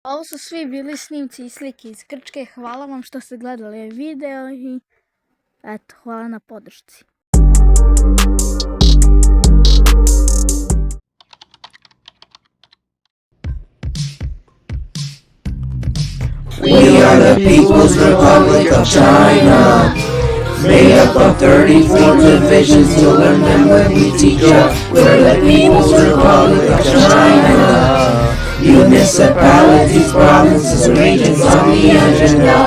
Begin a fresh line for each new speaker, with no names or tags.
Ovo su svi bili snimci i slike iz Grčke. Hvala vam što ste gledali video i eto, hvala na podršci.
We are the People's Republic of China, made up of 34 divisions. You'll learn them when we teach ya. We're the People's Republic of China. Municipalities, provinces, regions on the agenda.